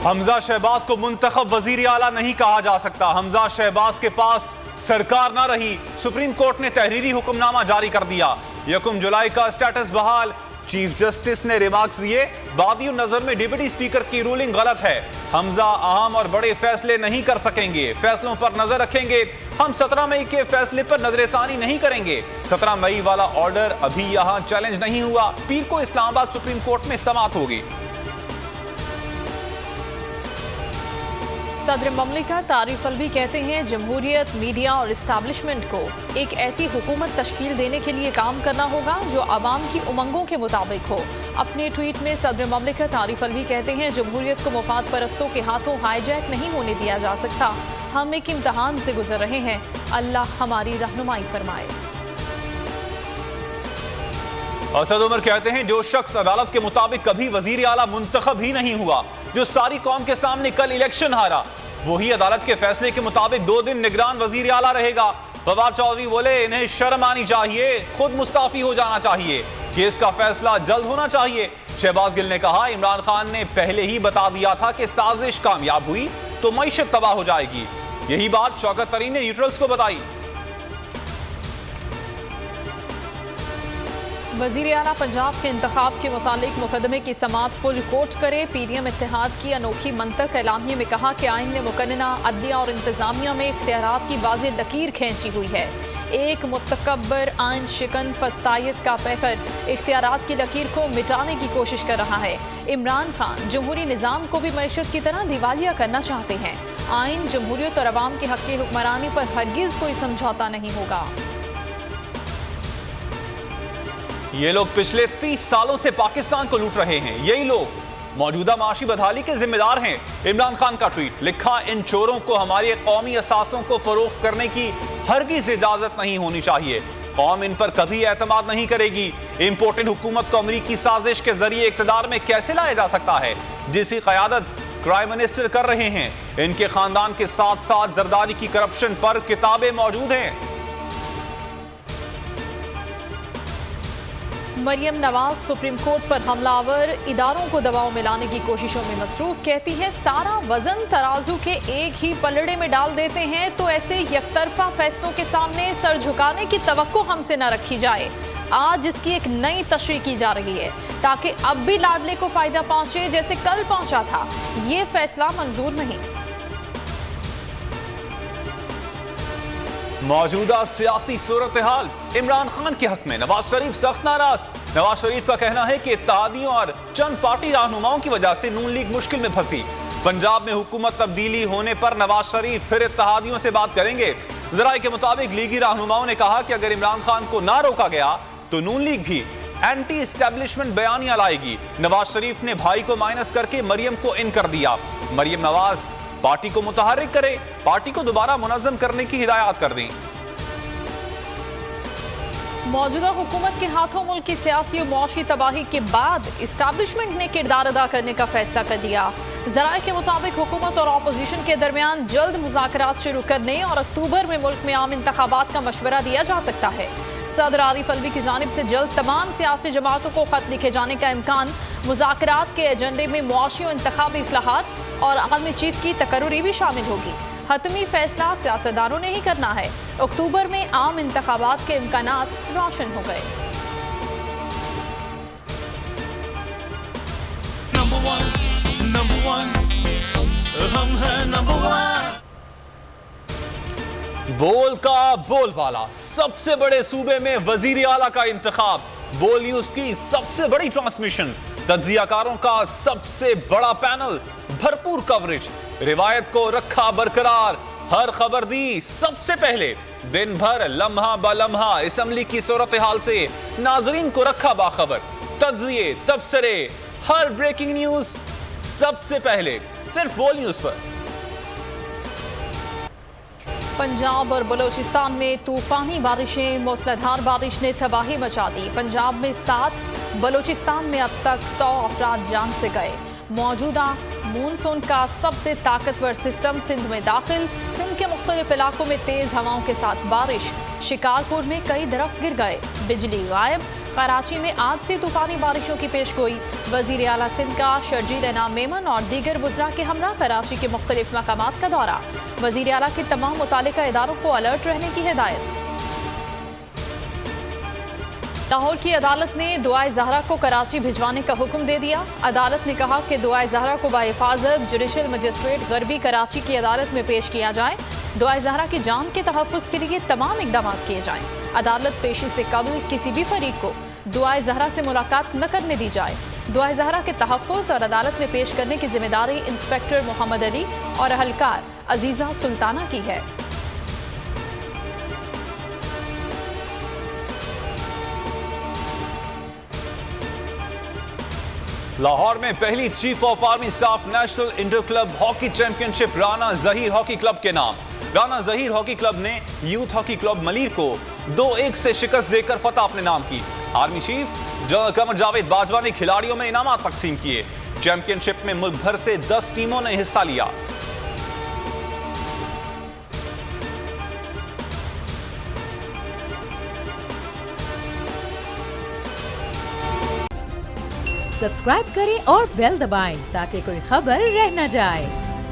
हमजा शहबाज को मुंतखब वजीर आला नहीं कहा जा सकता। हमजा शहबाज के पास सरकार ना रही। सुप्रीम कोर्ट ने तहरीरी हुक्मनामा जारी कर दिया। 1 जुलाई का स्टेटस बहाल। चीफ जस्टिस ने रिमार्क्स दिए, बादियों नजर में डिप्टी स्पीकर की रूलिंग गलत है। हमजा अहम और बड़े फैसले नहीं कर सकेंगे, फैसलों पर नजर रखेंगे। हम 17 मई के फैसले पर नजरसानी नहीं करेंगे। 17 मई वाला ऑर्डर अभी यहां चैलेंज नहीं हुआ। पीर को इस्लामाबाद सुप्रीम कोर्ट में समाअत होगी। सदर ममलिकत आरिफ अलवी कहते हैं जमहूरियत, मीडिया और इस्टेब्लिशमेंट को एक ऐसी हुकूमत तश्कील देने के लिए काम करना होगा जो आवाम की उमंगों के मुताबिक हो। अपने ट्वीट में सदर ममलिकत आरिफ अलवी कहते हैं जमहूरियत को मुफाद परस्तों के हाथों हाईजैक नहीं होने दिया जा सकता। हम एक इम्तहान से गुजर रहे हैं, अल्लाह हमारी रहनुमाई फरमाए। असद उमर कहते हैं जो शख्स अदालत के मुताबिक कभी वजीर आला मुंतखब ही नहीं हुआ, जो सारी कौम के सामने कल इलेक्शन हारा, वही अदालत के फैसले के मुताबिक 2 दिन निगरान वजीर आला रहेगा। फवाद चौधरी बोले इन्हें शर्म आनी चाहिए, खुद मुस्ताफी हो जाना चाहिए, केस का फैसला जल्द होना चाहिए। शहबाज गिल ने कहा इमरान खान ने पहले ही बता दिया था कि साजिश कामयाब हुई तो मईशत तबाह हो जाएगी। यही बात शौकत तरीन ने न्यूट्रल्स को बताई। वज़ीर आला पंजाब के इंतखाब के मुतालिक मुकदमे की समाअत फुल कोर्ट करे। PDM इत्तेहाद की अनोखी मंतक एलामिये में कहा कि आइन ने मुकन्ना अदलिया और इंतजामिया में इख्तियारात की वाज़ेह लकीर खींची हुई है। एक मुतकब्बर आइन शिकन फस्तायत का पैकर इख्तियारात की लकीर को मिटाने की कोशिश कर रहा है। इमरान खान जमहूरी निज़ाम को भी मईशत की तरह दिवालिया करना चाहते हैं। आइन जमहूरियत और अवाम के हक़ की हुक्मरानी पर हरगिज़ कोई समझौता नहीं होगा। ये लोग पिछले 30 सालों से पाकिस्तान को लूट रहे हैं। यही लोग मौजूदा माशी बदहाली के जिम्मेदार हैं। इमरान खान का ट्वीट लिखा इन चोरों को हमारे कौमी असासों को फरोख्त करने की हरगिज़ इजाजत नहीं होनी चाहिए। कौम इन पर कभी एतमाद नहीं करेगी। इम्पोर्टेड हुकूमत को अमरीकी साजिश के जरिए इक़्तिदार में कैसे लाया जा सकता है जिसकी क़यादत प्राइम मिनिस्टर कर रहे हैं। इनके खानदान के साथ साथ जरदारी की करप्शन पर किताबें मौजूद हैं। मरियम नवाज सुप्रीम कोर्ट पर हमलावर इदारों को दबाव में लाने की कोशिशों में मसरूफ। कहती है सारा वजन तराजू के एक ही पलड़े में डाल देते हैं तो ऐसे यकतरफा फैसलों के सामने सर झुकाने की तवक्को हमसे न रखी जाए। आज इसकी एक नई तशरीह की जा रही है ताकि अब भी लाडले को फायदा पहुंचे जैसे कल पहुंचा था। ये फैसला मंजूर नहीं। मौजूदा सियासी सूरत हाल इमरान खान के हक में नवाज शरीफ सख्त नाराज। नवाज शरीफ का कहना है कि इत्तेहादियों और चंद पार्टी रहनुमाओं की वजह से नून लीग मुश्किल में फंसी। पंजाब में हुकूमत तब्दीली होने पर नवाज शरीफ फिर इत्तेहादियों से बात करेंगे। जराये के मुताबिक लीगी रहनुमाओं ने कहा कि अगर इमरान खान को ना रोका गया तो नून लीग भी एंटी एस्टेब्लिशमेंट बयानियां लाएगी। नवाज शरीफ ने भाई को माइनस करके मरियम को इन कर दिया। मरियम नवाज पार्टी को मुतहर्रिक करे, पार्टी को दोबारा मुनज़्ज़म करने की हिदायत कर दी। मौजूदा हुकूमत के हाथों मुल्क की सियासी और मुआशी तबाही के बाद इस्टेब्लिशमेंट ने किरदार अदा करने का फैसला कर दिया। ज़राए के मुताबिक हुकूमत और अपोजिशन के दरमियान जल्द मुज़ाकरात शुरू करने और अक्टूबर में मुल्क में आम इंतखाबात का मशवरा दिया जा सकता है। सदर आरिफ अलवी की जानिब से जल्द तमाम सियासी जमातों को खत लिखे जाने का इम्कान। मुज़ाकरात के एजेंडे में मुआशी और इंतखाबी इस्लाहात और आर्मी चीफ की तकर्रुरी भी शामिल होगी। हतमी फैसला सियासतदानों ने ही करना है। अक्टूबर में आम इंतखाबात के इम्कानात रोशन हो गए। बोल का बोलबाला, सबसे बड़े सूबे में वजीर आला का इंतखाब। बोल न्यूज की सबसे बड़ी ट्रांसमिशन, तज्जियाकारों का सबसे बड़ा पैनल, भरपूर कवरेज, रिवायत को रखा बरकरार, हर खबर दी सबसे पहले, दिन भर लम्हा ब लम्हा असम्बली की सूरत हाल से नाजरीन को रखा बाखबर। तज्जिए, तबसरे, हर ब्रेकिंग न्यूज सबसे पहले सिर्फ बोल न्यूज पर। पंजाब और बलोचिस्तान में तूफानी बारिशें, मूसलाधार बारिश ने तबाही मचा दी। पंजाब में 7, बलोचिस्तान में अब तक 100 अफराद जान से गए। मौजूदा मानसून का सबसे ताकतवर सिस्टम सिंध में दाखिल। सिंध के मुख्तलिफ इलाकों में तेज हवाओं के साथ बारिश। शिकारपुर में कई दरख्त गिर गए, बिजली गायब। कराची में आज से तूफानी बारिशों की पेशगोई। वजीर आला सिंध का शर्जील इनाम मेमन और दीगर वज़रा के हमरा कराची के मुख्तलिफ मकामात का दौरा। वजीर आला के तमाम मुतालिका इदारों को अलर्ट रहने की हिदायत। लाहौर की अदालत ने दुआए ज़हरा को कराची भिजवाने का हुक्म दे दिया। अदालत ने कहा कि दुआए ज़हरा को बाहिफाजत जुडिशल मजिस्ट्रेट गरबी कराची की अदालत में पेश किया जाए। दुआए ज़हरा की जान के तहफ़्फ़ुज़ के लिए तमाम इक़दाम किए जाएं। अदालत पेशी से कबल किसी भी फरीक को दुआए ज़हरा से मुलाकात न करने दी जाए। दुआए ज़हरा के तहफ़्फ़ुज़ और अदालत में पेश करने की जिम्मेदारी इंस्पेक्टर मोहम्मद अली और अहलकार अजीज़ा सुल्ताना की है। लाहौर में पहली chief of army staff national inter club hockey championship Rana Zaheer hockey club के नाम। राना जहीर हॉकी क्लब ने यूथ हॉकी क्लब मलीर को 2-1 से शिकस्त देकर फतह अपने नाम की। Army chief general Qamar Javed Bajwa ने खिलाड़ियों में इनामात तकसीम किए। चैंपियनशिप में मुल्क भर से 10 टीमों ने हिस्सा लिया। सब्सक्राइब करें और बेल दबाएं ताकि कोई खबर रह न जाए।